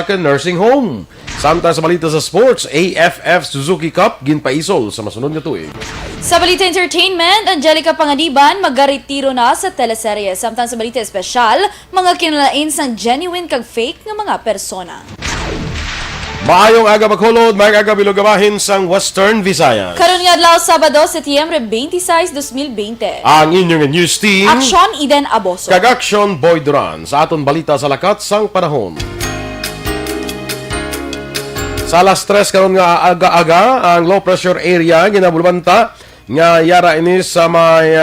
nursing home. Samtang sa balita sa sports, AFF Suzuki Cup ginpaisol sa masunod nga tuig. Sa Balita Entertainment, Angelica Panganiban magaretiro na sa teleserye. Samtang sa Balita Espesyal, mga kinalain sang genuine kag fake nga mga persona. Maayong aga magholod, maayong aga bilogamahin sang Western Visayas. Karon nga adlaw Sabado, Setyembre 26, 2020. Ang inyong news team, Aksyon Eden Aboso. kag Aksyon Boy Duran sa aton balita sa lakat sang panahon. Sa alas 3 karon nga aga-aga, ang low pressure area ginabulbanta nga yara ini sa may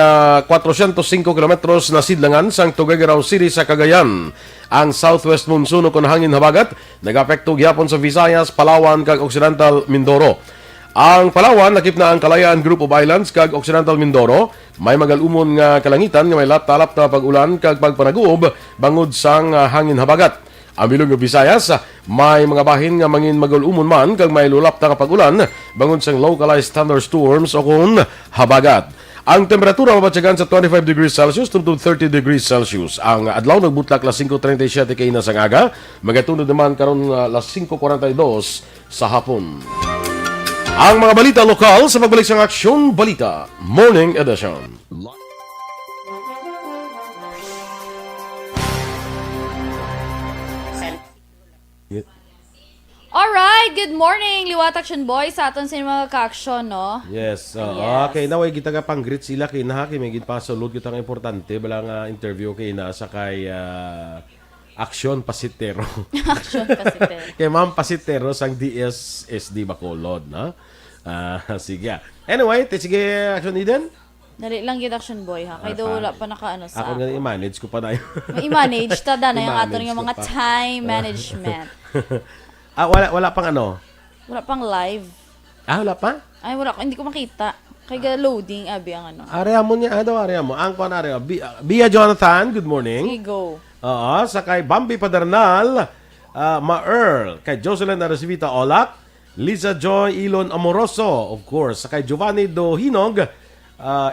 405 kilometros na sidlangan sang Tuguegarao City sa Cagayan. Ang southwest monsoon o hangin habagat nagapekto gyapon sa Visayas, Palawan kag Occidental Mindoro. Ang Palawan nakip na ang Kalayaan Group of Islands kag Occidental Mindoro may magalumon nga kalangitan nga may talap na pag-ulan kag pagpanaguob bangod sang hangin habagat. Ang bilog nga Visayas may mga bahin nga mangin magalumon man kag may lulap na pag-ulan bangod sang localized thunderstorms o kun habagat. Ang temperatura mabatyagan sa 25 degrees Celsius tungtong 30 degrees Celsius. Ang adlaw nagbutlak las 5:37 kay na sang aga, magatunod naman karon las 5:42 sa hapon. Ang mga balita lokal sa pagbalik sa Aksyon Balita Morning Edition. Alright, good morning, Liwat Action Boy sa aton sa mga ka-aksyon, no? Yes, Yes. okay, naway kita ka pang-greet sila kay na kay may gitpasulod kita nga importante balang interview kay na sa kay Aksyon Pasitero. Aksyon kasi. Kay Ma'am Pasitero sang DSSD Bacolod, no? Sige. Anyway, sige, Action Eden. Dali lang yun, Action Boy, ha? Kaya daw wala pa nakaano sa Ako nga i-manage ko pa na yun. i-manage, tada na yung aton I-manage yung ko mga pa. time management. Wala pang ano? Wala pang live. Wala pa? Ay, wala ko, hindi ko makita. Kaya loading, abi ang ano. Area mo niya, area mo. Ang kuan area. Bia Jonathan, good morning. Sige, go. Oo, sa kay Bambi Padernal, Ma-Earl, kay Jocelyn Aracivita Olac, Liza Joy Ilon Amoroso, of course, sa kay Giovanni Dohinog,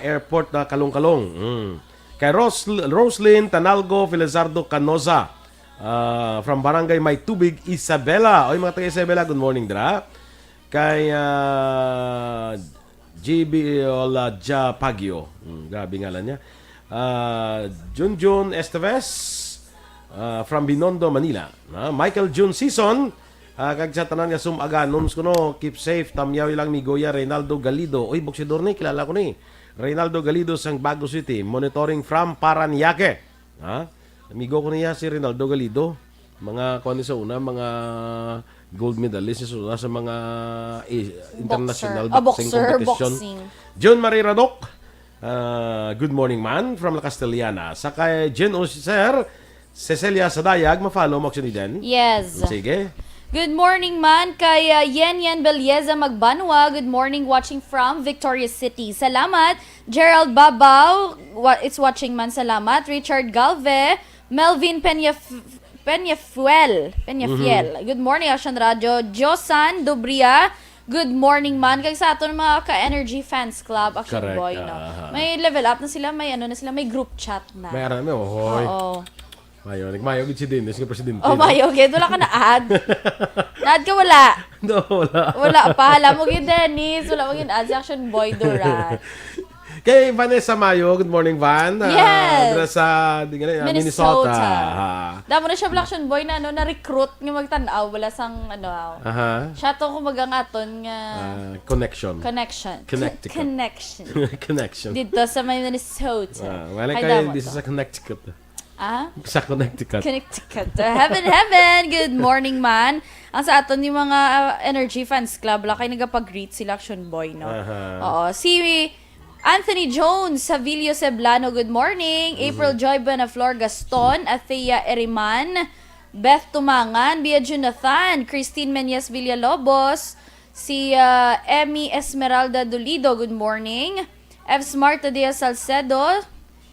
airport na Kalong-Kalong. Kay Roslyn Tanalgo Felizardo Canosa, from Barangay May Tubig, Isabela. Oy, mga taga Isabela, good morning, dra. Kay GB Olaja Pagio. Grabe ngalan niya. Junjun Esteves, from Binondo, Manila. Michael June Season, kag sa tanan nga sumaganons ko no, keep safe, tamyaw ilang ni Goya Reynaldo Galido. Oy, boksidor ni, kilala ko ni. Reynaldo Galido sang Bago City, monitoring from Paranaque. Amigo ko niya si Reynaldo Galido. Mga kuan sa una, mga gold medalist sa mga international boxing competition. Boxing. John Marie Radok, good morning man from La Castellana. Sa kay Jen Oser, Cecilia Sadayag, ma-follow mo action din. Yes. Sige. Good morning man kay Yen Belyeza Magbanwa. Good morning watching from Victoria City. Salamat. Gerald Babaw, it's watching man. Salamat. Richard Galve, Melvin Peñafiel. Good morning Action Radio. Josan Dobria. Good morning man kay sa aton mga ka-Energy Fans Club Action Correct. Boy, no. May level up na sila, may ano na sila, may group chat na. May aran mo, hoy. Oo. Mayo gid si Dennis nga presidente. Oh, mayo gid wala ka na add. Na-add ka wala. No, wala. Wala pa. Hala mo gid Dennis. Wala mo gid add si Action Boy Duran. Kay Vanessa Mayo, good morning Van. Yes. Dira sa Minnesota. Damo na siya Action Boy na na-recruit nga magtan-aw wala sang ano. Siya to kumaga nga aton nga Connection. Connecticut. Connection. Dito sa may Minnesota. Wala Ay, kay damo this to. is sa Connecticut. Sa Connecticut. Heaven. Good morning, man. Ang sa aton yung mga Energy Fans Club, wala kayo nagapag-greet sila Action Boy, no? Oo. Si Anthony Jones, Savilio Ceblano, good morning. April Joy Benaflor Gaston, Athea Eriman, Beth Tumangan, Bia Jonathan, Christine Menyes Villalobos, si Emmy Esmeralda Dolido, good morning. F. Smarta Diaz Salcedo,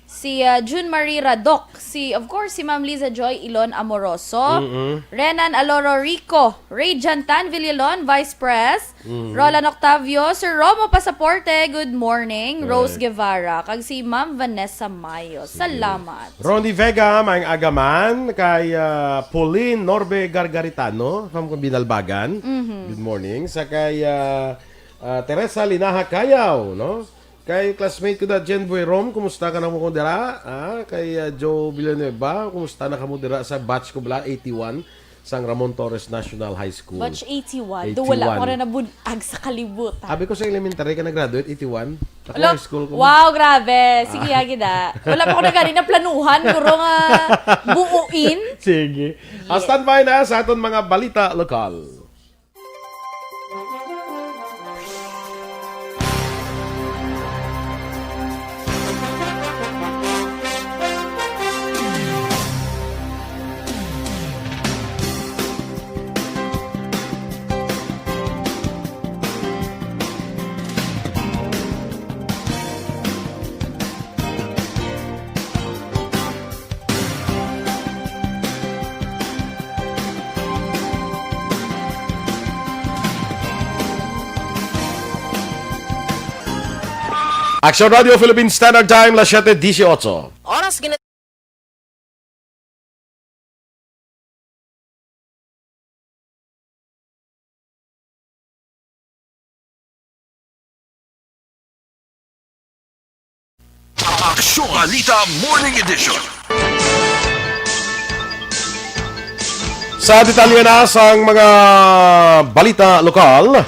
si June Marie Radok, of course, si Ma'am Liza Joy Ilon Amoroso, Renan Aloro Rico, Ray Jantan Villalon, Vice Pres, Roland Octavio, Sir Romo Pasaporte, good morning, Rose Guevara, kag si Ma'am Vanessa Mayo. Salamat. Ronnie Vega, may agaman, kay Pauline Norbe Gargaritano, from Binalbagan. Good morning. Sa kay Teresa Linaha Kayaw, no? Kay classmate ko na Jen Buerom, kumusta ka na mo dira? Kay Joe Villanueva, kumusta na ka mo dira sa batch ko bala 81 sang Ramon Torres National High School. Batch 81. Do wala ko rin nabunag sa kalibutan. Abi ko sa elementary ka na-graduate, 81. Ako Hello? high school ko. Wow, grabe. Sige, gida. Wala pa ako na ganina planuhan. Guro nga buuin. Sige. Standby na sa aton mga balita lokal. Aksyon Radio Philippine Standard Time, las 7:18. Oras gina Aksyon Balita Morning Edition. Sa detalye na sa mga balita lokal,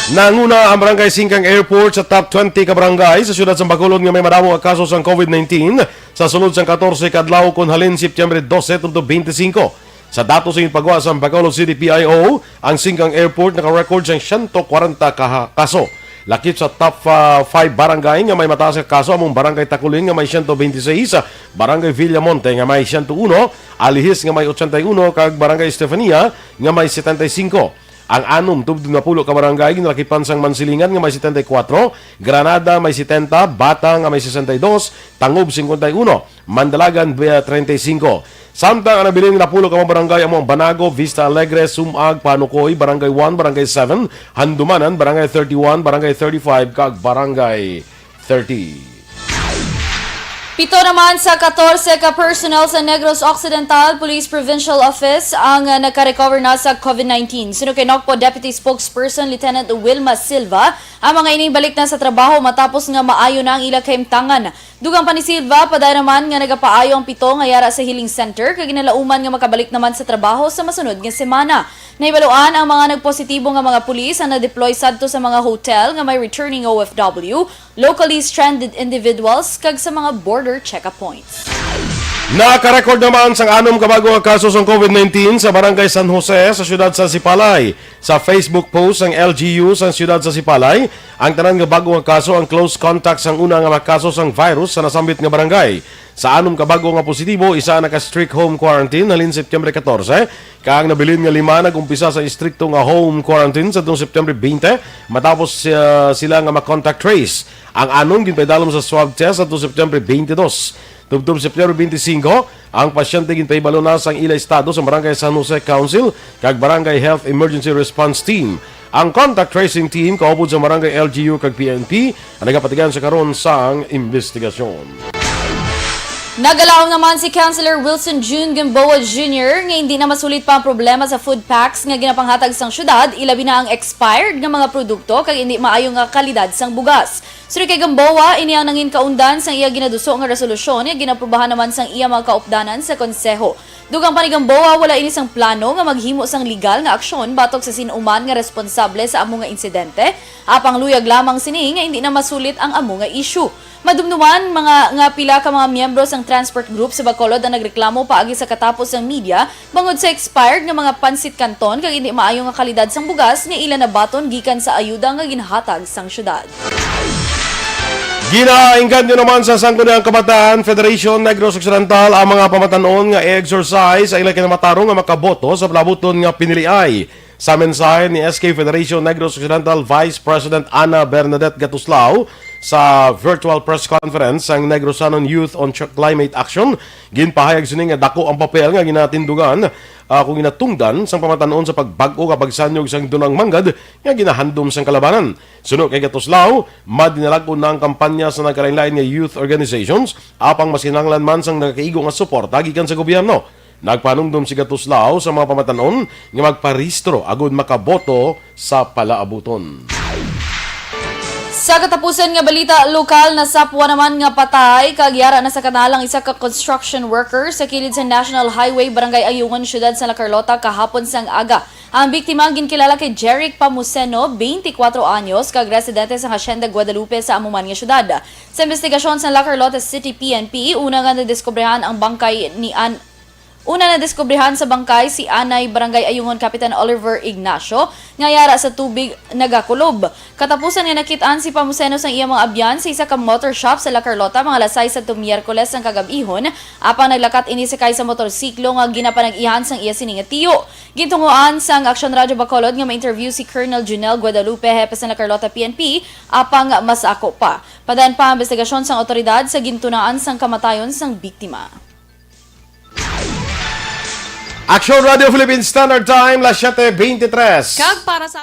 nanguna ang Barangay Singkang Airport sa top 20 ka barangay sa siyudad sa Bacolod nga may madamo nga kaso sa COVID-19 sa sulod sa 14 kadlaw kun halin September 12 tundo 25. Sa datos sa pagwa sa Bacolod City PIO, ang Singkang Airport naka-record sa 140 kaso. Lakip sa top 5 barangay nga may mataas nga kaso among Barangay Takulin nga may 126, Barangay Villamonte nga may 101, Alihis nga may 81 kag Barangay Estefania nga may 75. Ang anom tubdog na pulo ka barangay nalakipan sang Mansilingan nga may 74, Granada may 70, Bata nga may 62, Tangob 51, Mandalagan 35. Samtang ang nabiling na pulo ka mga barangay among Banago, Vista Alegre, Sumag, Panukoy, Barangay 1, Barangay 7, Handumanan, Barangay 31, Barangay 35, kag Barangay 30. Pito naman sa 14 ka personnel sa Negros Occidental Police Provincial Office ang nagka-recover na sa COVID-19. Sinukinok po Deputy Spokesperson Lieutenant Wilma Silva ang mga ining balik na sa trabaho matapos nga maayo na ang ila kaimtangan. Dugang pa ni Silva, paday naman nga nagapaayo ang pito nga yara sa healing center kag ginalauman nga makabalik naman sa trabaho sa masunod nga semana. Naibaluan ang mga nagpositibo nga mga pulis ang na-deploy sadto sa mga hotel nga may returning OFW, locally stranded individuals kag sa mga border check-up points. Naka-record naman sang anom kabago nga kaso sa COVID-19 sa Barangay San Jose sa siyudad sa Sipalay. Sa Facebook post ng LGU sa siyudad sa Sipalay, ang tanan nga bago nga kaso ang close contact sang una nga makaso sang virus sa nasambit nga barangay. Sa anom kabago nga positibo, isa naka-strict home quarantine halin September 14, kaang nabilin nga 5 nagumpisa sa istrikto nga home quarantine sa September 20 matapos sila nga ma-contact trace. Ang anom ginpaidalom sa swab test sa September 22. Tubtob September 25, ang pasyente ginpaibalo na sang ila estado sa Barangay San Jose Council kag Barangay Health Emergency Response Team. Ang contact tracing team kaupod sa Barangay LGU kag PNP ang nagapatigan sa karon sang investigasyon. Nagalaw naman si Councilor Wilson June Gamboa Jr. nga hindi na masulit pa ang problema sa food packs nga ginapanghatag sang syudad, ilabi na ang expired nga mga produkto kag hindi maayo nga kalidad sang bugas. Suri kay Gamboa, ini ang nangin kaundan sang iya ginaduso nga resolusyon nga ginaprubahan naman sang iya mga kaupdanan sa konseho. Dugang pa ni Gamboa, wala ini sang plano nga maghimo sang legal nga aksyon batok sa sinuman nga responsable sa amo nga insidente, apang luyag lamang sini nga hindi na masulit ang amo nga issue. Madumduman nga pila ka mga miyembro sang transport group sa Bacolod ang nagreklamo paagi sa katapos ng media bangod sa expired nga mga pansit kanton kag hindi maayo nga kalidad sang bugas nga ila na baton gikan sa ayuda nga ginhatag sang syudad. Ginainggan nyo naman sa Sangguniang Kabataan Federation Negros Occidental ang mga pamatanon nga i-exercise ay ilang kinamatarong nga makaboto sa palabuton nga piniliay. Sa mensahe ni SK Federation Negros Occidental Vice President Ana Bernadette Gatuslao, sa virtual press conference ang Negrosanon Youth on Climate Action. Ginpahayag sini nga dako ang papel nga ginatindugan kung ginatungdan sang pamatanon sa pagbag-o kapag sanyog sang dunang manggad nga ginahandom sang kalabanan. Suno kay Katuslaw, madinalagon na ang kampanya sa nagkalain-lain nga youth organizations apang masinanglan man sang nagkaigo nga suporta gikan sa gobyerno. Nagpanumdum si Katuslaw sa mga pamatanon nga magparehistro agud makaboto sa palaabuton. Sa katapusan nga balita, lokal na sapwa naman nga patay kagyara na sa kanalang isa ka construction worker sa kilid sa National Highway Barangay Ayungan, syudad sa La Carlota kahapon sang aga. Ang biktima ang ginkilala kay Jeric Pamuseno, 24 anyos, kag residente sa Hacienda Guadalupe sa amuman nga syudad. Sa investigasyon sa La Carlota City PNP, una nga nadiskubrihan ang bangkay ni nadiskubrihan sa bangkay si Anay Barangay Ayungon Kapitan Oliver Ignacio nga yara sa tubig nagakulob. Katapusan nga nakitaan si Pamuseno sang iyang mga abyan sa isa ka motor shop sa La Carlota mga alas 6 sa Miyerkules sang kagabihon apang naglakat ini sakay sa motorsiklo nga ginapanag-ihan sang iya sining tiyo. Gitunguan sang Aksyon Radio Bacolod nga ma-interview si Colonel Junel Guadalupe, hepe sa La Carlota PNP, apang masako pa. Padayon pa ang investigasyon sang otoridad sa gintunaan sang kamatayon sang biktima. Aksyon Radio Philippines Standard Time, las 7:23. Kag para sa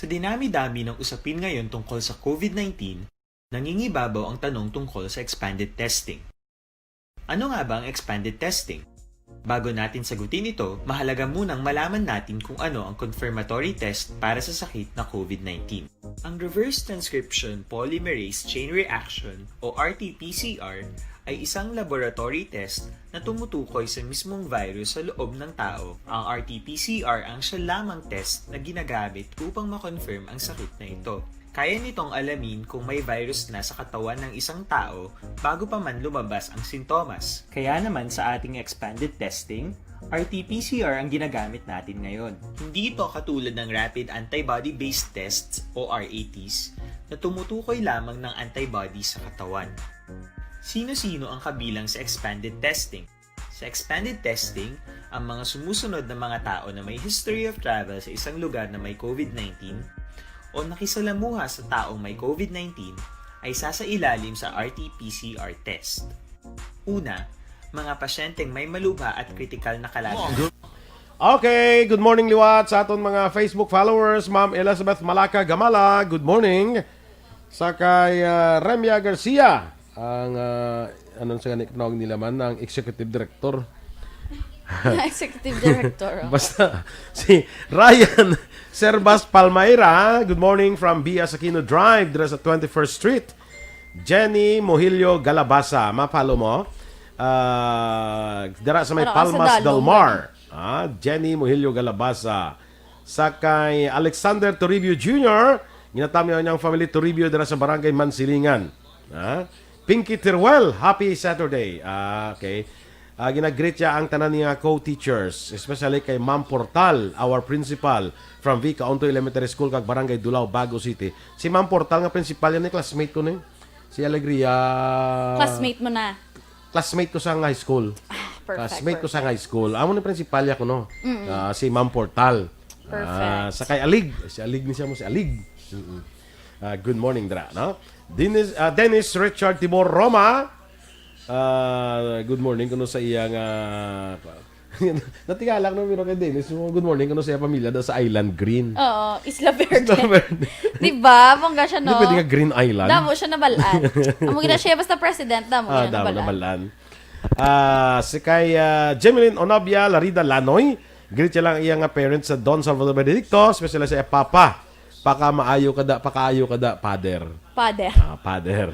Sa dinami-dami ng usapin ngayon tungkol sa COVID-19, nangingibabaw ang tanong tungkol sa expanded testing. Ano nga ba ang expanded testing? Bago natin sagutin ito, mahalaga munang malaman natin kung ano ang confirmatory test para sa sakit na COVID-19. Ang reverse transcription polymerase chain reaction o RT-PCR ay isang laboratory test na tumutukoy sa mismong virus sa loob ng tao. Ang RT-PCR ang siya lamang test na ginagamit upang makonfirm ang sakit na ito. Kaya nitong alamin kung may virus na sa katawan ng isang tao bago pa man lumabas ang sintomas. Kaya naman sa ating expanded testing, RT-PCR ang ginagamit natin ngayon. Hindi ito katulad ng rapid antibody-based tests o RATs na tumutukoy lamang ng antibodies sa katawan. Sino-sino ang kabilang sa expanded testing? Sa expanded testing, ang mga sumusunod na mga tao na may history of travel sa isang lugar na may COVID-19 o nakisalamuha sa taong may COVID-19 ay sasailalim sa RT-PCR test. Una, mga pasyenteng may malubha at kritikal na kalagayan. Okay, good morning liwat sa aton mga Facebook followers. Ma'am Elizabeth Malaka Gamala, good morning. Sa kay Remia Garcia, ang anong sa ganit nila man, ang executive director. Executive Director. Basta si Ryan Servas Palmaira, good morning from Bias Aquino Drive, dira sa 21st Street. Jenny Mohilio Galabasa, mapalo mo? Dira sa may Palmas del Mar. Jenny Mohilio Galabasa. Sa kay Alexander Toribio Jr., ginatami niyang family Toribio dira sa Barangay Mansilingan. Pinky Tirwell, happy Saturday. Okay. Ginag-greet siya ang tanan niya co-teachers, especially kay Ma'am Portal, our principal from Vica Onto Elementary School kag Barangay Dulao, Bago City. Si Ma'am Portal nga principal yan, classmate ko na. Si Alegria. Classmate mo na. Classmate ko sa high school. Perfect. Classmate ko sa high school. Amo ni principal ko no. Si Ma'am Portal. Perfect. Sa kay Alig. Si Alig ni siya mo si Alig. Good morning dra, no? Dennis Richard Tibor Roma. Good morning kuno sa iyang natingala ko no kay Dennis. Good morning kuno sa iyang pamilya daw sa Island Green. Oo, Isla Verde. Isla Verde. Diba? Bongga siya, no? Hindi pwede nga Green Island. Damo siya nabalaan. Amo gina siya basta president, damo siya nabalaan. Si kay Jemeline Onabia Larida Lanoy, greet siya lang iyang parents sa Don Salvador Benedicto, especially sa papa. Pakaayo kada, father. Pader. Pader.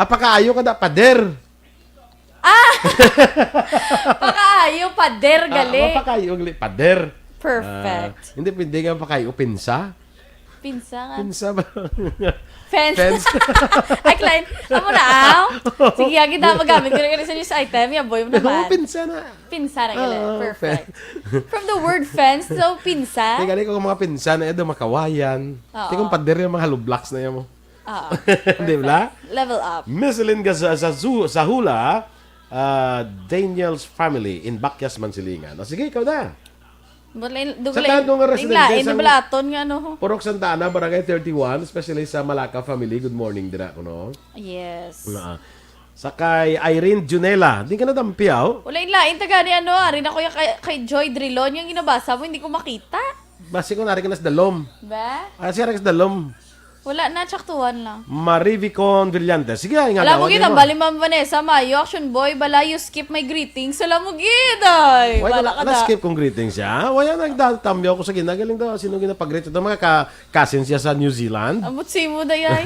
Apakaayo ka da, pader. Pakaayo, pader, gali. Apakaayo, pader. Perfect. Hindi pwede nga apakaayo, pinsa. Pinsa nga. Pinsa ba? Fence. Ay, Klein, amo na, aw. Sige, kita magamit ko na sa news item. Yan, boy mo naman. Pinsa na. Pinsa na gali. Perfect. From the word fence, so pinsa. Tingnan ko mga pinsa na edo makawayan. Oo. Tingnan pader yung mga haloblocks na yan mo. Oo. Di ba? Level up. Misselin ka sa hula, Daniel's family in Bakyas, Mansilingan. O sige, ikaw na. Sa tanong nga residente sa Balaton nga, no? Purok Santa Ana, Barangay 31, especially sa Malacca family. Good morning, dira ko, no? Yes. Sa kay Irene Junela, di ka na dampiyaw. Wala ilain, taga ni ano, rin ako yung kay Joy Drilon, yung inabasa mo, hindi ko makita. Basi ko nari ka na sa dalom. Ba? Siya rin sa dalom. Wala na, tsaktuhan lang. Marivicon Villante. Sige, nga Wala mo tawagin gid, mo. bali Ma'am Vanessa Mayo, Aksyon Boy, bala you skip my greetings. Wala mo gid, ay. Wala ka na. Na-skip kong greetings siya. Wala nagtatambyo ko sa ginagaling daw. Sino ginapag-greet? Ito mga cousin siya sa New Zealand. Amutsi mo na yan.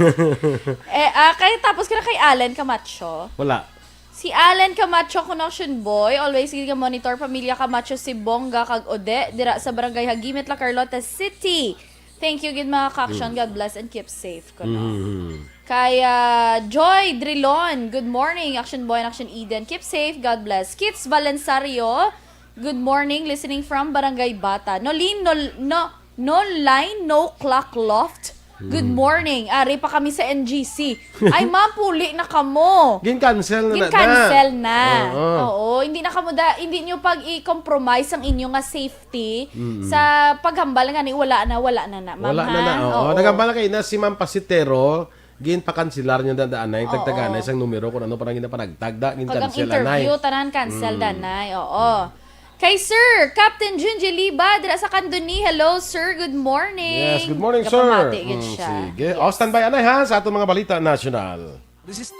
Kaya tapos ka na kay Allen Camacho. Wala. Si Allen Camacho, Connection Boy, always gid ka monitor pamilya Camacho si Bongga kag Ode, dira sa barangay Hagimit, La Carlota City. Thank you, good mga ka-aksyon. God bless and keep safe. Kaya Joy Drilon, good morning. Action Boy and Action Eden. Keep safe, God bless. Kits Valensario, good morning. Listening from Barangay Bata. No line, no clock loft. Good morning. Ari pa kami sa NGC. Ay, ma'am, puli na kamo. Gin-cancel na. Gin-cancel na. Oo, hindi na kamo hindi nyo pag i-compromise ang inyong nga safety sa paghambal nga ni wala na, ma'am. Wala na. Oo. Nagambala kayo na si Ma'am Pasitero, gin-pakansilar niya dadaan na, tagtaga na isang numero kung ano parang ginapanagtagda, Pag ang gin-cancel interview, tanan cancel danay. Oo. Kay Sir, Captain Junji Liba, dira sa Kanduni. Hello, Sir. Good morning. Yes, good morning, sir. Kapamati, gid siya. Sige. O, standby anay ha sa atong mga balita national. This is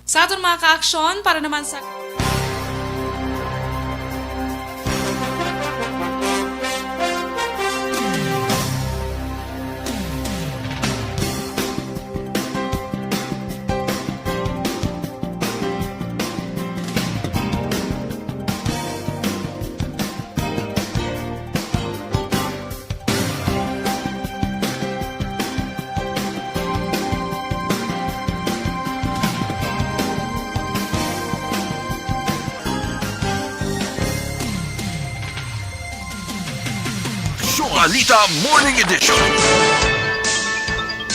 Sa aton mga ka-aksyon, para naman sa... Balita Morning Edition.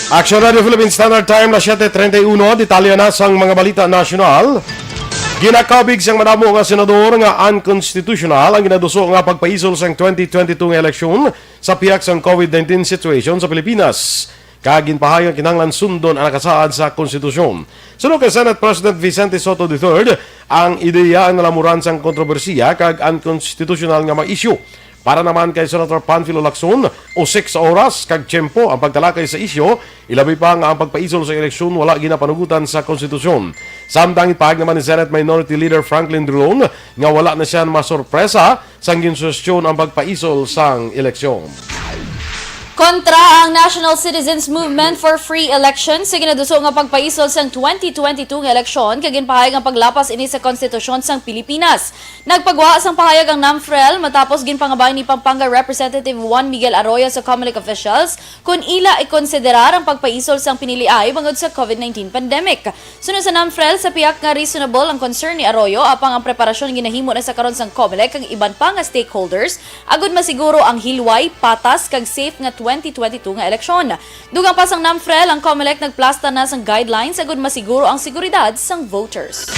Action Radio Philippines Standard Time na 7:31. Detalye na sang mga balita national. Ginakabig sang madamo nga senador nga unconstitutional ang ginaduso nga pagpaisol sang 2022 nga eleksyon sa piyak sang COVID-19 situation sa Pilipinas. Kagin pahayag kinahanglan sundon ang nakasaad sa konstitusyon. Sunod kay Senate President Vicente Soto III, ang ideya ang nalamuran sang kontrobersiya kag unconstitutional nga ma-issue. Para naman kay Senator Panfilo Lacson, o 6 oras kag tiyempo ang pagtalakay sa isyo, ilabi pa nga ang pagpaisol sa eleksyon wala ginapanugutan sa konstitusyon. Samtang ipahag naman ni Senate Minority Leader Franklin Duran nga wala na siya masorpresa sang ginsusyon ang pagpaisol sang eleksyon. Kontra ang National Citizens Movement for Free Elections sa ginaduso nga pagpaisol sang 2022 nga eleksyon kag ginpahayag ang paglapas ini sa konstitusyon sang Pilipinas. Nagpagwa sang pahayag ang NAMFREL matapos ginpangabay ni Pampanga Representative Juan Miguel Arroyo sa COMELEC officials kung ila ikonsiderar ang pagpaisol sang piniliay bangod sa COVID-19 pandemic. Sunod sa NAMFREL, sa piyak nga reasonable ang concern ni Arroyo apang ang preparasyon ginahimo na sa karon sang COMELEC kag iban pa nga stakeholders agud masiguro ang hilway, patas kag safe nga 2022 nga eleksyon. Dugang pa sang NAMFREL, ang COMELEC nagplasta na sang guidelines agud masiguro ang seguridad sang voters.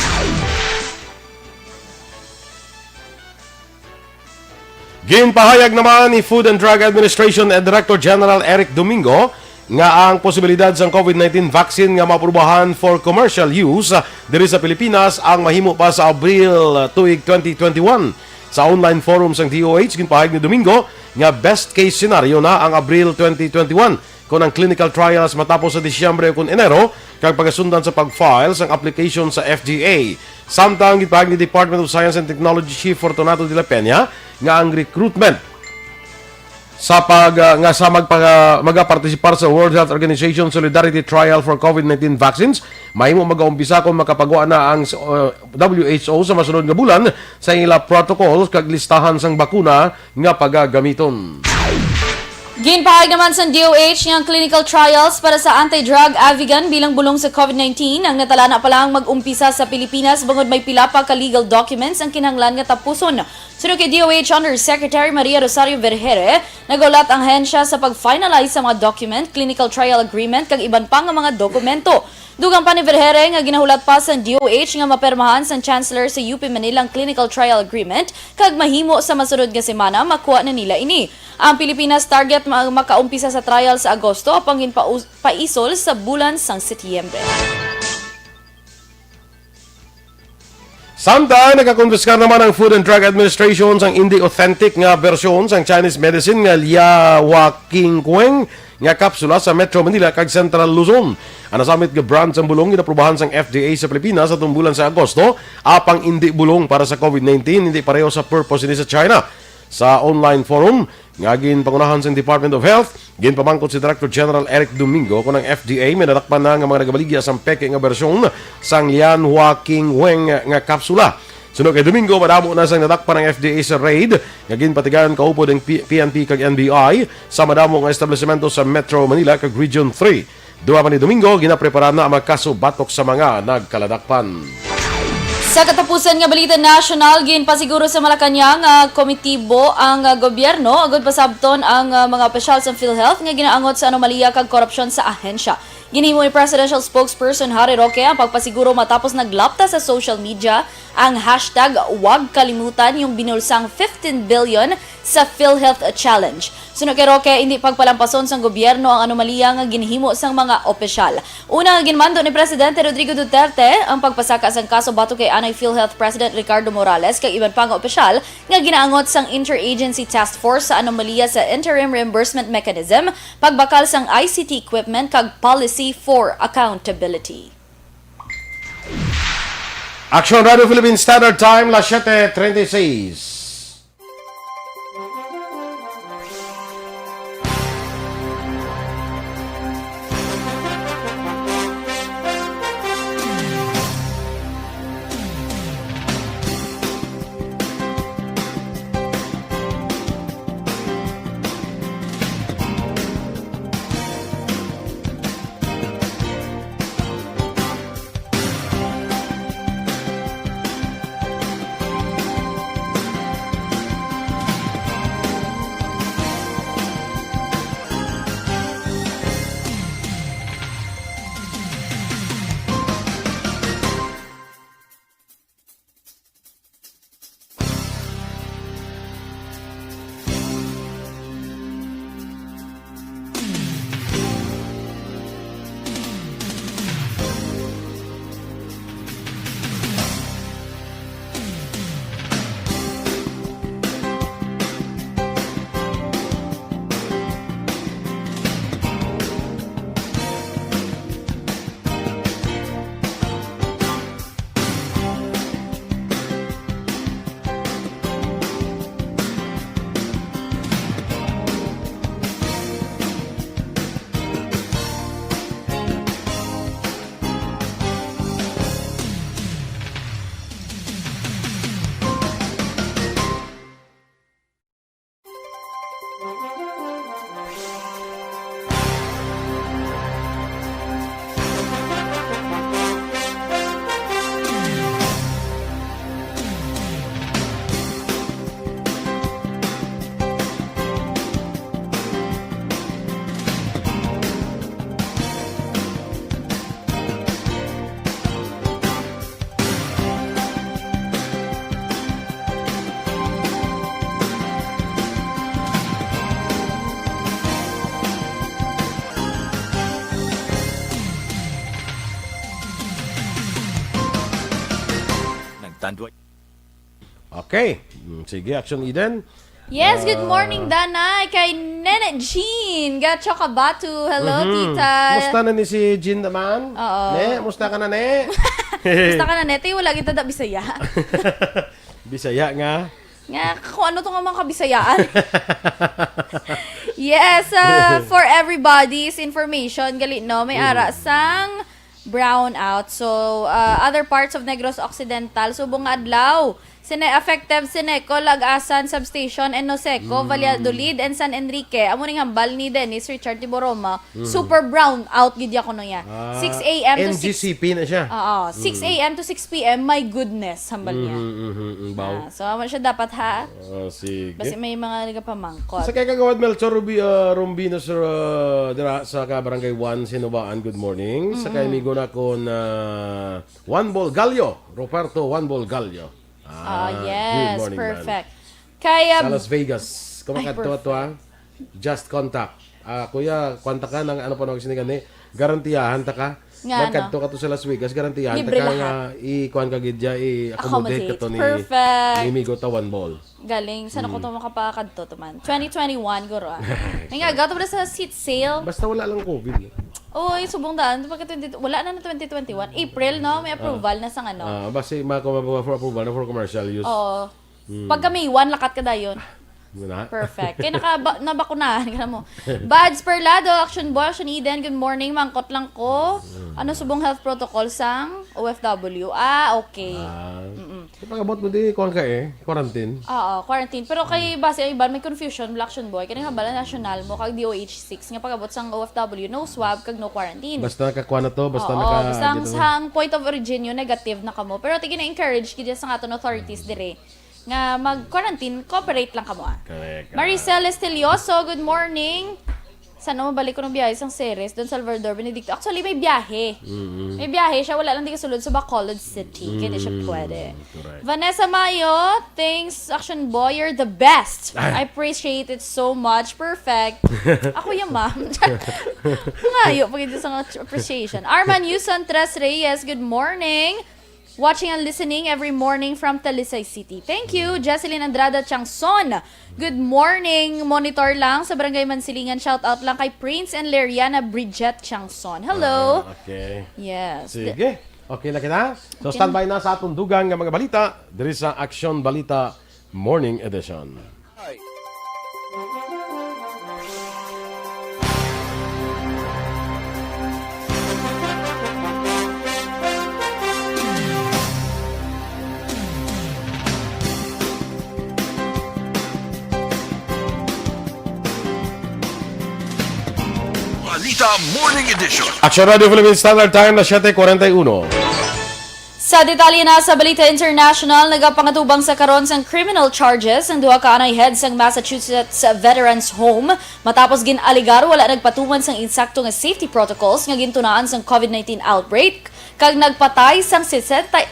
Ginpahayag naman ni Food and Drug Administration Director General Eric Domingo nga ang posibilidad sang COVID-19 vaccine nga maaprubahan for commercial use diri sa Pilipinas ang mahimo pa sa Abril tuig 2021. Sa online forum sang DOH, ginpahayag ni Domingo nga best case scenario na ang Abril 2021 kung ang clinical trials matapos sa Disyembre o Enero kag pagasundan sa pag-file sang application sa FDA. Samtang ginpahayag ni Department of Science and Technology Chief Fortunato de la Peña nga ang recruitment sa magapartisipar sa World Health Organization Solidarity Trial for COVID-19 vaccines, mahimo mag-aumpisa kung makapagawa na ang WHO sa masunod nga bulan sa ila protocols kag listahan sang bakuna nga pagagamiton. Ginpahayag naman sa DOH nga ang clinical trials para sa anti-drug Avigan bilang bulong sa COVID-19 ang natalana pa lang mag-umpisa sa Pilipinas bangod may pila pa ka legal documents ang kinahanglan nga tapuson. Sunod kay DOH Undersecretary Maria Rosario Vergere, nagulat ang hensya sa pag-finalize sa mga document, clinical trial agreement kag iban pa nga mga dokumento. Dugang pa ni Vergere nga ginahulat pa sa DOH nga mapermahan sa Chancellor sa UP Manila ang clinical trial agreement kag mahimo sa masunod nga semana makuha na nila ini. Ang Pilipinas target makaumpisa sa trial sa Agosto apang ginpaisol sa bulan sang Setyembre. Samtang nagkakonfiskar naman ang Food and Drug Administration sang hindi authentic nga bersyon sang Chinese medicine nga Liawaking nga kapsula sa Metro Manila kag Central Luzon. Ang nasamit nga brand sang bulong ginaprubahan sang FDA sa Pilipinas sa bulan sa Agosto apang hindi bulong para sa COVID-19, hindi pareho sa purpose ni sa China. Sa online forum nga ginpangunahan sa Department of Health, ginpamangkot si Director General Eric Domingo kung ang FDA may nadakpan na nga mga nagabaligya sa peke nga bersyon sang Lianhua-King nga kapsula. Sunod kay Domingo, madamo na sang nadakpan ng FDA sa raid nga ginpatigayon kaupod ng PNP kag NBI sa madamo nga establishmento sa Metro Manila kag Region 3. Duwa pa ni Domingo, ginaprepara na ang mga kaso batok sa mga nagkaladakpan. Sa katapusan nga balita national, ginpasiguro sa Malacañang komitibo ang gobyerno agud pasabton ang mga opisyal sa PhilHealth nga ginaangot sa anomalya kag korupsyon sa ahensya. Ginhimo ni Presidential Spokesperson Harry Roque ang pagpasiguro matapos naglapta sa social media ang hashtag "Wag Kalimutan" yung binulsang 15 billion sa PhilHealth Challenge. Sunod kay Roque, hindi pagpalampason sang gobyerno ang anomalya nga ginhimo sang mga opisyal. Una nga ginmando ni Presidente Rodrigo Duterte ang pagpasaka sang kaso batok kay anay PhilHealth President Ricardo Morales kag iban pa nga opisyal nga ginaangot sang Interagency Task Force sa anomalya sa Interim Reimbursement Mechanism, pagbakal sang ICT equipment kag policy for accountability. Aksyon Radio Philippine Standard Time, las 7:36. Nagtandwa. Okay. Sige, Action Eden. Yes, good morning, Danay. Kay Nene Jean. Gacho Kabatu. Hello, tita. Musta na ni si Jean naman? Oo. Ne, musta ka na, ne? Basta ka na, Nete. Wala kita da Bisaya. Bisaya nga. Nga, kung ano to nga mga kabisayaan. Yes, for everybody's information, gali no, may ara sang brownout. So, other parts of Negros Occidental, subong nga adlaw. Effective Sineco, Lag-asan, Substation, and Noseco, Valladolid, and San Enrique. Amo ning hambal ni Dennis Richard Tiboroma. Super brown out gid ko no ya. 6 a.m. to 6 NGCP na siya. 6 a.m. to 6 p.m. My goodness, hambal niya. Baw. So, amo siya dapat ha. Sige. Kasi may mga nagapamangkot. Sa kay kagawad Melchor Rumbino dira sa Barangay 1 Sinubaan, good morning. Sa kay migo na ko na One Ball Gallo, Roberto One Ball Gallo. Yes, good morning, perfect. Kaya, Sa Las Vegas, kumakadto to Just contact. Kuya, kontak ka ng ano pa nang sinigan ni garantiyahan ta ka. Nga, Magkadto ka to sa Las Vegas, garantiyahan ta Libre ka lahat. nga i-kuan ka gidya i-accommodate ka to ni Perfect. ni Migo ta One Ball. galing. Sana ko ito makapakadto to man. 2021, guro May nga, gato ba sa seat sale? Basta wala lang COVID. Uy, subong daan. Wala na 2021. April, no? May approval na sang ano. Basta for approval na for commercial use. Oo. Pagka May 1, lakat ka dayon. Muna. Perfect. Kaya nabakunahan ka na mo. Bads Perlado, Action Boy, Action Eden, good morning. Mangkot lang ko. Ano subong health protocol sang OFW? Okay. Pag-abot mo di kuan ka quarantine. Oo, quarantine. Pero kay base ay iban may confusion, Action Boy. Kaya nga bala national mo kag DOH6 nga pag-abot sang OFW, no swab kag no quarantine. Basta nakakuha na to, basta Oo, basta ang point of origin yun, negative na kamo. Pero tigin na encourage kaya sa aton authorities dire nga mag-quarantine, cooperate lang kamo. Correct. Maricel Estelioso, good morning. Sana mabalik ko ng biyahe sang Ceres, Don Salvador, Benedicto. Actually, may biyahe. May biyahe siya, wala lang di kasulod sa Bacolod City. Kaya di siya pwede. Correct. Vanessa Mayo, thanks, Action Boy, you're the best. I appreciate it so much. Perfect. Ako yung ma'am. Ngayo, pag ito sa appreciation. Arman Yuson Tres Reyes, good morning. Watching and listening every morning from Talisay City. Thank you, Jesseline Andrada Changson. Good morning. Monitor lang sa Barangay Mansilingan. Shout out lang kay Prince and Leriana Bridget Changson. Hello. Okay. Yes. Sige. Okay na kita. So standby na sa atong dugang nga mga balita diri sa Aksyon Balita Morning Edition. Balita Morning Edition. Action Radio Philippines Standard Time na 7:41. Sa detalye na sa Balita International, nagapangatubang sa karon sang criminal charges ang duha ka anay head sang Massachusetts Veterans Home matapos ginaligar wala nagpatuman sang insakto nga safety protocols nga gintunaan sang COVID-19 outbreak kag nagpatay sang 76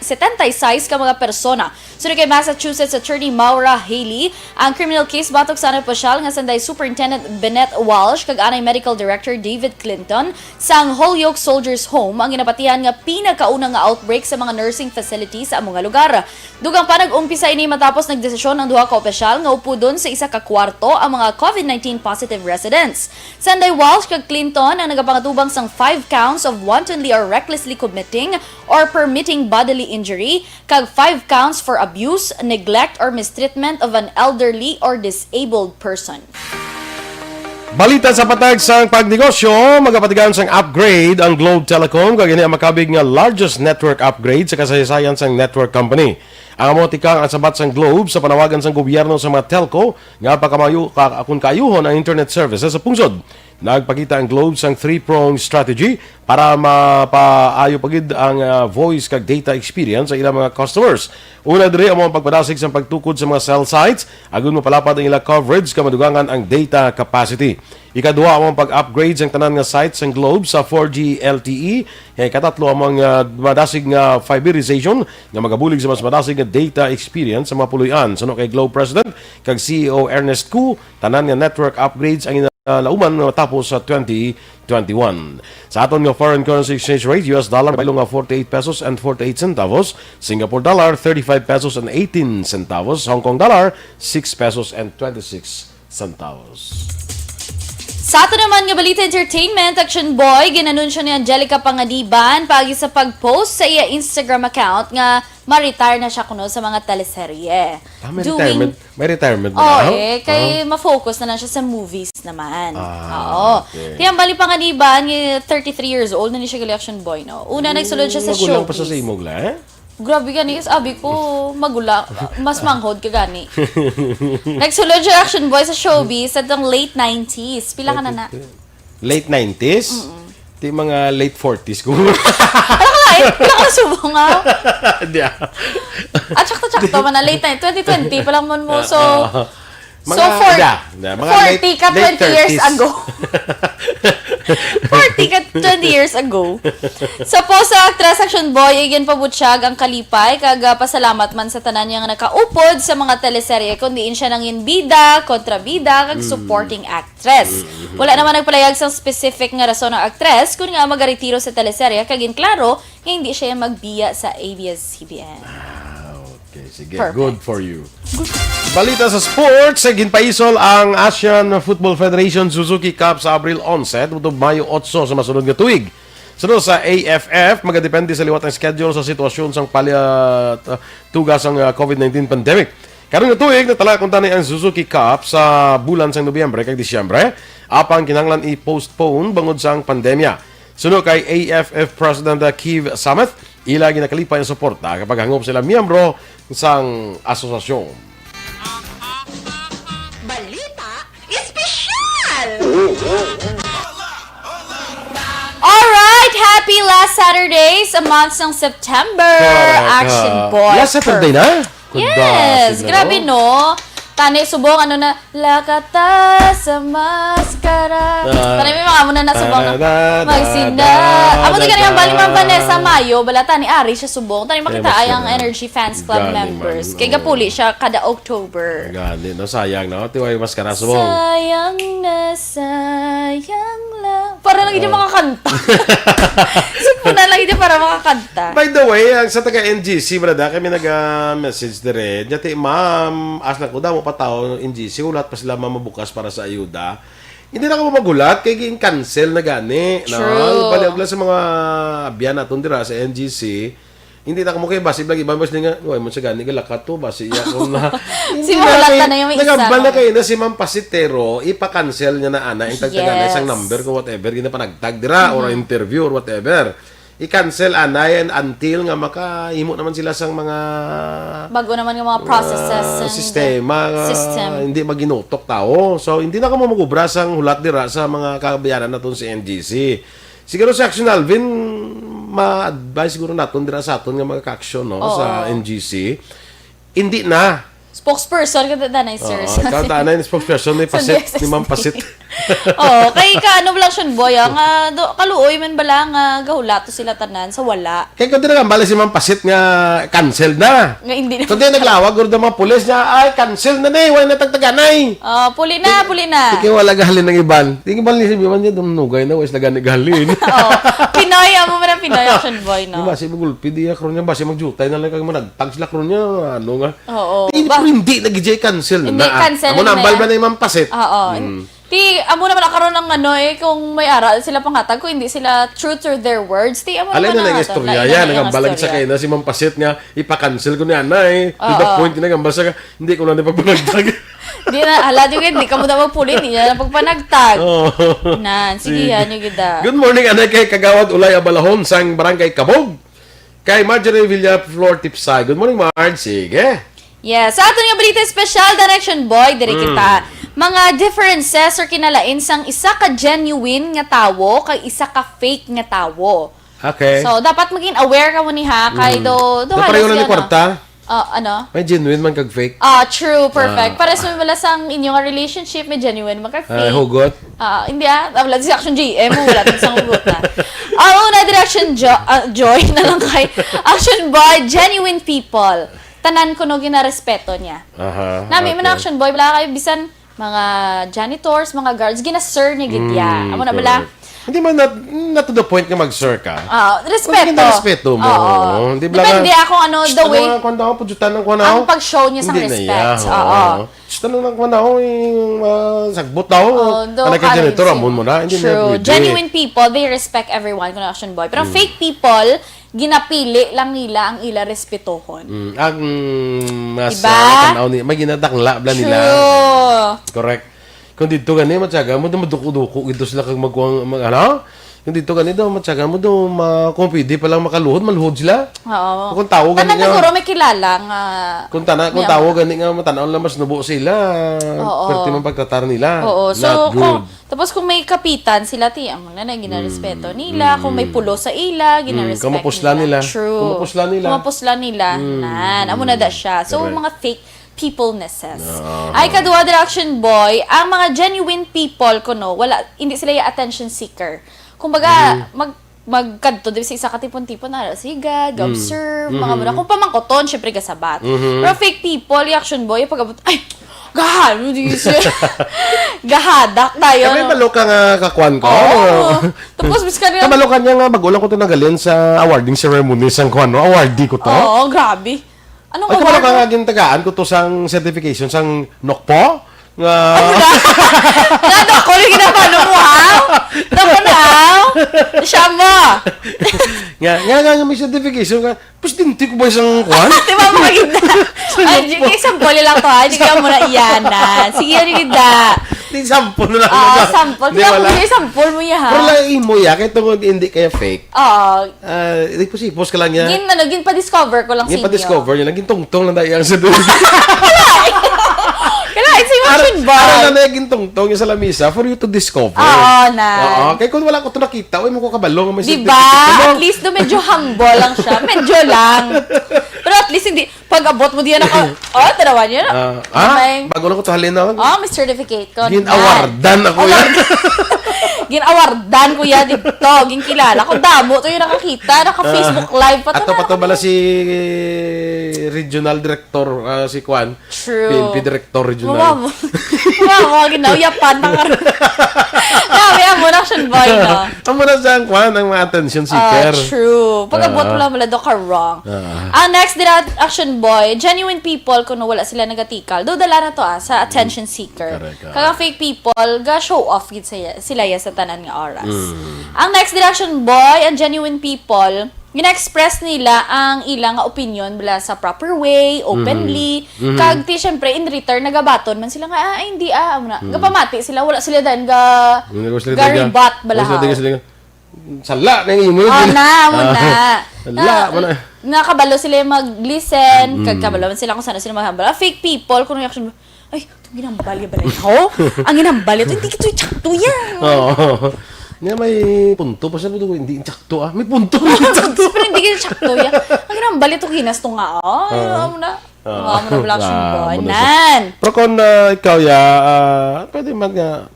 ka mga persona. Suri kay Massachusetts Attorney Maura Haley, ang criminal case batok sa anay pasyal nga sanday Superintendent Bennett Walsh kag anay Medical Director David Clinton sang Holyoke Soldiers Home ang ginapatihan nga pinakauna nga outbreak sa mga nursing facilities sa among lugar. Dugang pa nag-umpisa ini matapos nagdesisyon ang duha ka opisyal nga upudon sa isa ka kwarto ang mga COVID-19 positive residents. Sanday Walsh kag Clinton ang nagapangatubang sang 5 counts of wantonly or recklessly committing or permitting bodily injury kag 5 counts for abuse, neglect or mistreatment of an elderly or disabled person. Balita sa patag sang pagnegosyo, magapatigan sang upgrade ang Globe Telecom kag ini ang makabig nga largest network upgrade sa kasaysayan sang network company. Ang amo tikang ang sabat sang Globe sa panawagan sang gobyerno sa mga telco nga pagkamayo kung kayuhon ang internet services sa pungsod. Nagpakita ang Globe sang three-pronged strategy para mapaayo pagid ang voice kag data experience sa ilang mga customers. Una diri amo ang pagpadasig sa pagtukod sa mga cell sites agon mapalapad ang ilang coverage ka madugangan ang data capacity. Ikaduha amo ang pag-upgrade sang tanan nga sites sang Globe sa 4G LTE. Katatlo amo ang madasig nga fiberization nga magabulig sa mas madasig nga data experience sa mga puluyan. Suno kay Globe President kag CEO Ernest Cu, tanan nga network upgrades ang lauman matapos sa 2021. Sa aton nga foreign currency exchange rate, US dollar baylo nga 48 pesos and 48 centavos, Singapore dollar 35 pesos and 18 centavos, Hong Kong dollar 6 pesos and 26 centavos. Sa ato naman nga Balita Entertainment, Aksyon Boy, ginanunsyo ni Angelica Panganiban pagi sa pag-post sa iya Instagram account nga ma-retire na siya kuno sa mga teleserye. May retirement Oo, na. kay ma-focus na lang siya sa movies naman. Oo. Okay. Tiyang bali Panganiban, 33 years old na ni siya gali Aksyon Boy, no? Una, nagsulod siya sa Magulang pa sa showbiz. imog la, Grabe gani, sabi ko, magula, mas manghod ka gani. Nagsulod siya Action Boy sa showbiz at ang late 90s. Pila ka na na? Late 90s? Di mga late 40s ko. Ano ka eh? Pila ka subo nga? Hindi At sakto-sakto man na late 2020 pa lang mo. So, mga, so mga 40 ka 20 years ago. 40 ka 20 years ago. Sa post sa actress Action Boy, again pabutyag ang kalipay, kag pasalamat man sa tanan niya nga nakaupod sa mga teleserye, kundiin siya ng bida, kontrabida, kag supporting actress. Wala naman nagpalayag sa specific nga rason ng actress, kung nga magaretiro sa teleserye, kag klaro, nga hindi siya magbiya sa ABS-CBN. Okay, sige. Perfect. Good for you. Balita sa sports, ginpaisol ang Asian Football Federation Suzuki Cup sa Abril 11 ug Mayo 8 sa masunod nga tuig. Sunod sa AFF, magadepende sa liwat ang schedule sa sitwasyon sang tugas ang COVID-19 pandemic. Karon nga tuig natala kun tani ang Suzuki Cup sa bulan sang Nobyembre kag Disyembre, apang kinahanglan i-postpone bangod sa pandemya. Sunod kay AFF President Keith Sameth, ila ginakalipay ang suporta kapag hangop sila miyembro sang asosasyon. Balita Espesyal! Alright, happy last Saturday sa month ng September, Action Boy. Last Saturday na? Yes, grabe no. Tani subong ano na lakata sa maskara. Tani may mga amo na nasubong na magsina. Amo di kanang bali man Vanessa Mayo, bala tani ari siya subong. Tani makita ay ang Energy Fans Club Gani members. man, Kay gapuli siya kada October. Gani, no? Sayang na. Tiway mas karaso mo. Sayang na sayang lang. Para lang hindi makakanta. Sipuna lang hindi para makakanta. By the way, ang sa taga-NGC, brada, kami nag-message dire. Dati, ma'am, asnak ko daw mo pa tao ng NGC, ulat pa sila mamabukas para sa ayuda. Hindi na ka magulat, kaya cancel na gani. True. No? Baliw lang sa mga abyan natin dira sa NGC. Hindi na ka mo kayo, basi lagi, bambas nga, uy, mo siya gani, galakat to, basi iya ko na. Simulat na yung isa. Nagabal na kayo na si Ma'am Pasitero, ipa-cancel niya na ana, yung tagtagan na isang number ko, whatever, gina pa nagtag dira, or interview, or whatever. I-cancel ana yan until nga makahimo naman sila sang mga Bago naman yung mga processes and sistema system. hindi maginutok tao. So hindi na ka mo magubra sang hulat dira sa mga kabayanan naton sa NGC. Siguro sa Action Alvin ma-advise siguro naton dira sa aton nga mga ka-action no sa NGC. Hindi na spokesperson kada danay sir. kada na yung spokesperson ni Pasit, ni Ma'am Pasit. Kay ano lang siya boy, nga kaluoy man bala nga gahulato sila tanan sa wala. Kaya kung dira bala si Ma'am Pasit nga cancel na. Nga hindi na. Kundi naglawag gud mga pulis niya, ay cancel na ni, wala na tagtaganay. Puli na. Ikaw wala gahalin ng iban. Tingin ba ni si Biman niya dumnugay na wala gani gahalin. Pinoy amo man ang Pinoy action boy no. Diba si magulpi di akron niya ba si magjutay na lang kag managtag sila akron niya ano nga. Oo. Hindi nag-DJ cancel Hindi, na. cancel Amo na na ambal yan. ba na Ma'am Pasit? Oo. Ti amo naman nakaroon ng kung may aral sila panghatag, kung hindi sila true to their words, ti amo Alay na naman lang istorya yan, nagambalag sa kayo na si Ma'am Pasit nga ipa-cancel ko niya na eh. To the point nagambal sa hindi ko na pagpanagtag. Di na hala di ka mo daw magpuli ni na pagpanagtag. Nan, sige yan yung gida. Good morning anay kay Kagawad Ulay Abalahon sang Barangay Kabog. Kay Marjorie Villa Flor Tipsay. Good morning, Marge. Sige. Yes, sa ato nga balita special direction boy, diri kita. Mga differences or kinalain sang isa ka genuine nga tawo kay isa ka fake nga tawo. Okay. So dapat maging aware ka mo ni ha kay do Pareho na ni kwarta. Ano? May genuine man kag fake. True, perfect. Para sa wala sang inyong relationship may genuine man kag fake. Hugot. Hindi wala si Aksyon GM, wala din sang hugot na. Una direction joy na lang kay Action Boy, genuine people. Tanan ko no ginarespeto niya. Nami man Action Boy, wala kayo bisan mga janitors, mga guards, gina-sir niya gidya. Amo na bala? Hindi man not to the point nga mag-sir ka. Respeto. Kung respeto mo. Hindi depende ako the way. Kung ako pujutan ng kuwanaw. Ang pag-show niya sa respect. Tanong ng kuwanaw, sagbot daw. Ano ka janitor, amon mo na. True. Genuine people, they respect everyone, kung Action Boy. Pero fake people, ginapili lang nila ang ila respetohon. Ang mas diba? May ginadakla bla nila. True. Correct. Kung dito gani matyaga mo maduko-duko ito sila kag ano? Kung dito gani daw matyaga mo daw kung pwede pa lang makaluhod, maluhod sila. Oo. Kung tao gani nga. Siguro may kilala nga. Kung tao gani nga matanaw lang mas nubo sila. Perti man pagtatar nila. Oo. So Not good. tapos kung may kapitan sila ti ang na ginarespeto nila, kung may pulo sa ila, ginarespeto Kamapusla nila. True. Kamapusla nila. Nan, amo na da siya. So mga fake peoplenesses. Ay kadua direction boy, ang mga genuine people kuno wala hindi sila yung attention seeker. Kumbaga magkadto di sa isa ka tipon-tipon na siga, observe, mga muna kung pamangkoton syempre gasabat. Pero fake people, reaction boy pag ay gahal di siya. Gahadak tayo. Kami maluka nga kakuan ko. Tapos bis kanila. Kamalukan niya nga magulang ko to nagalin sa awarding ceremony sang kuan no. Awardee ko to. Oo, grabe. Anong Ay, kumala ka nga gintagaan ko to sang certification, sang NOCPO? Nga... Nga, ko yung ginapano mo, ha? Dako na, siya mo. Nga, may certification ka. Tapos dinti ko ba isang kuhan? Di ba makaganda? Ay, isang boli lang to, ha? Hindi ka muna iyanan. Sige, hindi da. Di sample na lang. Sample. Di ako bigay sample mo ya, ha? Pero lang imo ya, kahit tungkol hindi kaya fake. Hindi po si post ka lang niya. Gin pa-discover ko lang sa inyo. Pa-discover niya. Naging tungtong lang dahil ang sa doon. Kailangan, sa emotion ba? Para na naging tungtong yung sa lamisa for you to discover. Na. Kaya kung wala ko ito nakita, uy, mo ko kabalong. Diba? At least do medyo humble lang siya. Medyo lang. Pero at least hindi, pag abot mo diyan ako, tarawan yun. Bago lang ko ito halin na. May certificate ko. Ginawardan ako yan. Ginawardan ko yan dito. Ginkilala ko. Damo. Ito yung nakakita. Naka-Facebook live pa ito. Ato bala si regional director, si Kwan. True. PNP director regional. Mama, ginauyapan na ka. Nabi, ang muna action boy, no? Ang muna saan, Kwan, ang mga attention seeker. True. Pag-abot mo lang do ka wrong. Ang next action boy, genuine people, kung wala sila nagatikal, do dala na to sa attention seeker. Kaya fake people, ga show off gid sila ya sa tanan nga oras. Ang next direction boy, ang genuine people, gina-express nila ang ilang opinion bala sa proper way, openly. Kag ti syempre in return nagabaton man sila nga hindi muna. Gapamati sila wala sila dan ga rebut bala. Sala na imo. Muna. Sala Nakabalo sila mag-listen, kag kabalo man sila kung saan sila maghambal. Fake people kung reaction ay, itong ginambal ya balay ko. Ang ginambal ito hindi kito tsakto yan. Nga may punto pa siya mo hindi tsakto may punto tsakto. Pero hindi kita tsakto ya. Ang ginambal ito ginas to nga amo na. Amo na blaction boy. Nan. Pero kung ikaw pwede man nga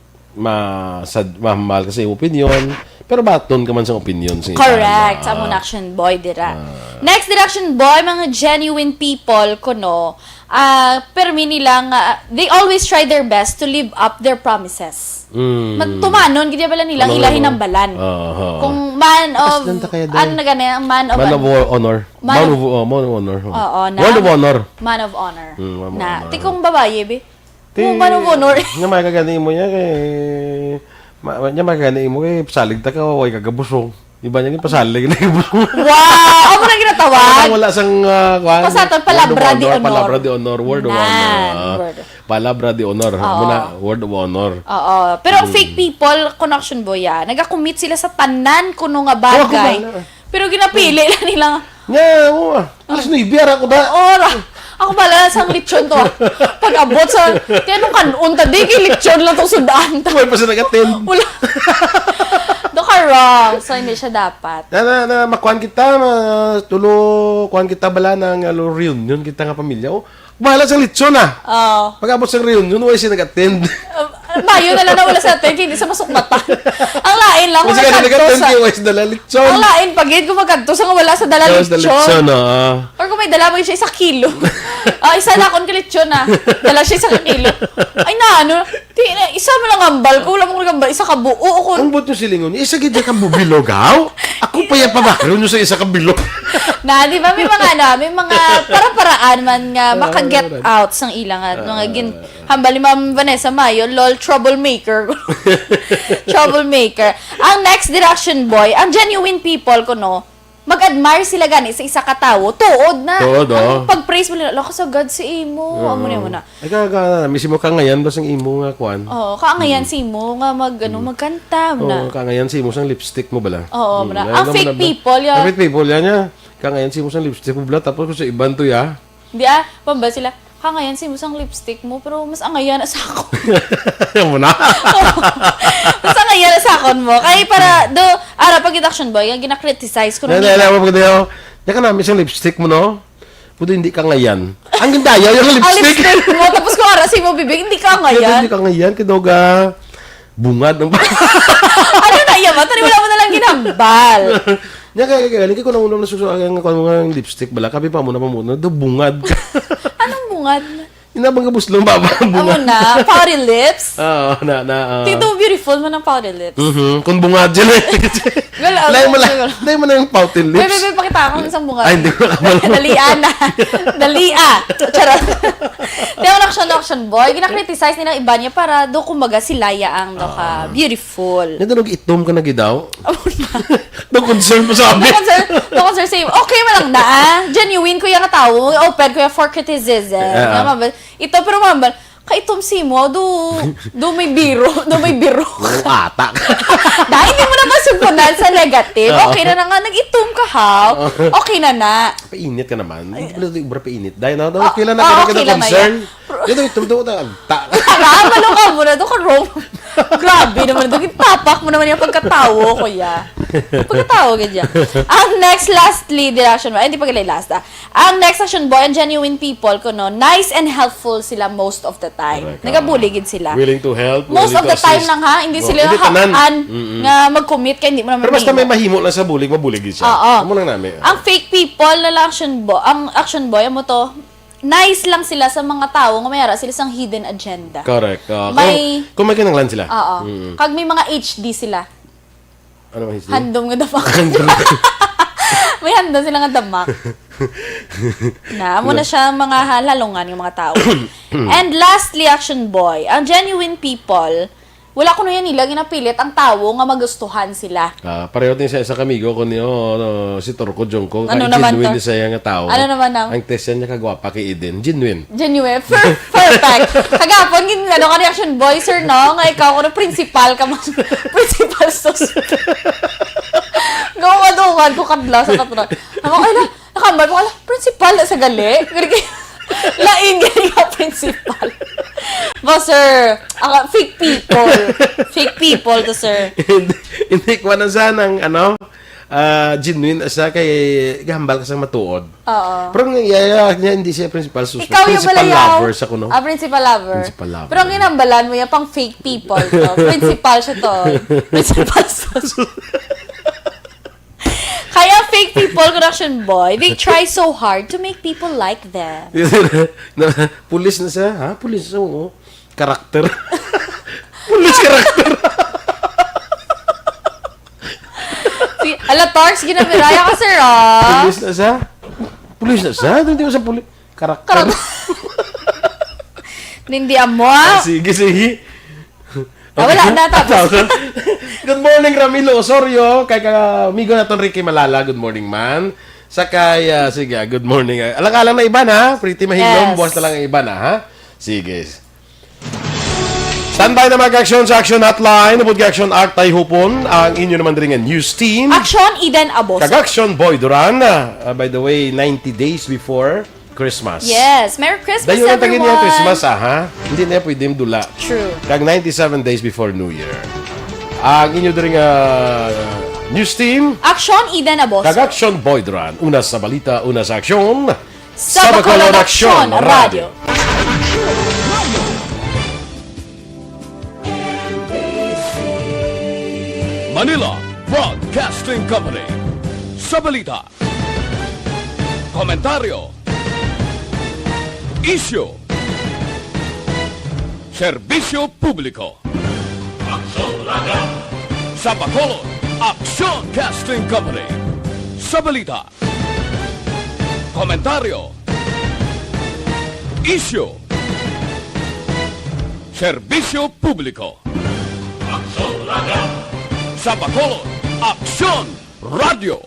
mahal kasi opinion. Pero baton ka man sa opinion. Correct. Amo na action boy dira. Next direction boy, mga genuine people kuno. Pero nilang they always try their best to live up their promises. Magtumanon gid bala nilang ilahin ng balan. Kung man of na gani man of honor. Man of honor. Word of honor. Man of honor. Na tikong babaye be. Man of honor. Nga may kagani mo niya kay nya magani mo kay pasalig ta ka way kagabusong. Iba niya pasalig na gabusong. Wow! Ako na ginatawag. Wala sang Pasaton palabra di honor. Palabra di honor, word of honor. Palabra di honor. Muna word of honor. Pero fake people connection boy nagakommit sila sa tanan kuno nga bagay. Pero ginapili lang nila Nga, alas 9, biyara ko da. Ora, ako bala sa lechon to. Pag abot sa, kaya nung kanunta, di kay lechon lang itong sudaan. Tuwal pa sa nag-attend. Wala. Do ka wrong. So, hindi siya dapat. Makuhan kita, kuhan kita bala ng reunion kita nga pamilya. Bahala sa lechon Oo. Pag abot sa reunion, wala siya nag-attend. Bayo na lang na wala sa atin, hindi sa masukmatan. Ang lain lang, kung Kasi ka magkanto nag-attend sa... kayo, wala siya dala lechon. Ang lain, pagid kung magkanto sa nga wala sa dala lechon. Or kung may dala mo siya 1 kilo. Isa na akong kalitsyon Dala siya 1 kilo. Ay na, isa mo lang ambal ko. Wala mo kong ambal. Isa ka buo ko. Ang buto silingon, isa gid ka bubilogaw. Ako pa yan pabakro nyo sa isa ka bilog. Na, di ba? May mga para-paraan man nga maka-get out sang ilang at mga hambal ni Ma'am Vanessa Mayo, lol, troublemaker. Troublemaker. Ang next direction boy, ang genuine people ko, mag-admire sila gani sa isa ka tawo, tuod na. Tuod, Ang pag-praise mo nila, lakas agad si Imo. Amo na mo na. Ay misi mo ka ngayon, basang imo nga kwan. Oo, kaangayan si Imo nga magkanta mo na. Oo, ka ngayon si mo sang lipstick mo bala. Oo, ang fake people, Ang fake people yan niya. Ka ngayon si mo sang lipstick mo bala, tapos kung sa iban to ya. Di pamba sila, ngayon si Imo sang lipstick mo, pero mas angayan sa ako. Mo na. Mas angayan sa akon mo. Kaya para, pag action boy, yung gina-criticize ko nung Yan ka namin siyang lipstick mo, no? Puto hindi ka ngayon. Ang gindayaw yung ang lipstick. lipstick mo, tapos kung arasin mo bibig, hindi ka angayan. Hindi ka ngayon, kidoga bungad ng Ano na iya ba? Wala mo na lang ginambal. Nya kaya galing ko nang unang nasusuan ang mga lipstick bala kapi pa muna do bungad. Anong bungad? Inabang gabus lang baba Amo na, powder lips. Oo, Tito, beautiful mo ng powder lips. Kung bungad dyan Lay mo na yung pouty lips. Bebe, pakita ako ng isang bungad. Ay, hindi ko nakabalo. Dalian na. Charot. Di ako action boy. Gina-criticize nilang iba niya para do kumbaga sila yaang ka beautiful. Nadanog itom ka na gidaw. Do concern mo sabi. No concern same. Okay man lang na. Genuine ko yung tao. Open ko yung for criticism. Ito pero mambal. Kaitom si mo, do may biro. Atak. Dahil hindi mo na masupunan sa negative. Okay na nga, nag-itom ka ha. Okay na. Painit ka naman. Hindi ko na ito ibra painit. Dahil na, okay lang na ka na concern. Dito, itom daw ta. Malo ka mo na, doon ka wrong. Grabe naman, doon itapak mo naman yung pagkatawo, kuya. Pagkatawo, ganyan. Ang next, lastly, direction boy, hindi pa galay last Ang next action boy, ang genuine people ko, nice and helpful sila most of the time. Nagabuligid sila. Willing to help. Most of the time lang ha, hindi sila hakaan nga mag-commit kaya hindi mo naman pero basta may mahimo lang sa bulig, mabuligid siya. Oo. Amo lang namin. Ang fake people na lang ang action boy, mo to, nice lang sila sa mga tao nga mayara sila sang hidden agenda. Correct. Kung may kinanglan sila. Oo. Kag may mga HD sila. Ano ba HD? Handom nga damak. May handom sila nga damak. Amo na siya mga halalungan yung mga tao. And lastly, action boy, ang genuine people, wala ko na yan nila ginapilit ang tao nga magustuhan sila. Pareho din siya sa kamigo ko niyo, si Torco Jongko. Ano naman genuine to? siya nga tao. Ano naman na? Ang test niya kagwapa kay Eden. Genuine. Genuine. Perfect. Kagapon, ka reaction boy, sir, no? Nga ikaw, kung principal ka man. Principal suspect. Gawa ka doon, ko kadla sa katro. Naman kayo na, nakambal mo ka principal sa gali. Lain gani ka principal. Ba, sir, fake people. Fake people to, sir. Hindi ko na sanang, genuine siya kay gahambal ka sa matuod. Oo. Pero niya hindi siya principal suspect. Ikaw yung principal balayaw. lover sa kuno. Principal lover. Principal lover. Pero ang ginambalan mo yan, pang fake people to. Principal siya to. Principal suspect. Kaya fake people, correction boy, they try so hard to make people like them. Pulis na siya. Ha? Pulis siya. Oh. Karakter. Pulis karakter. Torx, ginabiraya ka, sir, Pulis na siya. Pulis na siya? Hindi mo sa pulis. Karakter. Hindi mo, Sige. wala na, tapos. Good morning, Ramilo Osorio. Kay amigo naton Ricky Malala. Good morning, man. Sakay, sige, good morning. Alang-alang na iba na, pretty mahilom. Yes. Buwas na lang ang iba na, ha? Sige. Sa Standby na mag-aksyon sa Aksyon Hotline. Upod ka-aksyon act tayo hupon. Ang inyo naman rin news team. Aksyon, Eden, Aboso. Kag-aksyon boy Duran. By the way, 90 days before Christmas. Yes, Merry Christmas, Dahil yung tagin everyone. niya Christmas, ha? Hindi na pwede dula. True. Kag 97 days before New Year. Ang inyo rin news team. Aksyon, Eden, Aboso. Kag-aksyon boy Duran. Una sa balita, una sa aksyon. Sa Bacolod Aksyon Radio. Manila Broadcasting Company. Sa balita, komentaryo, issue, serbisyo publiko. Sa Bacolod Aksyon Casting Company. Sa balita, komentaryo, issue, serbisyo publiko. Sa Bacolod Aksyon Radio.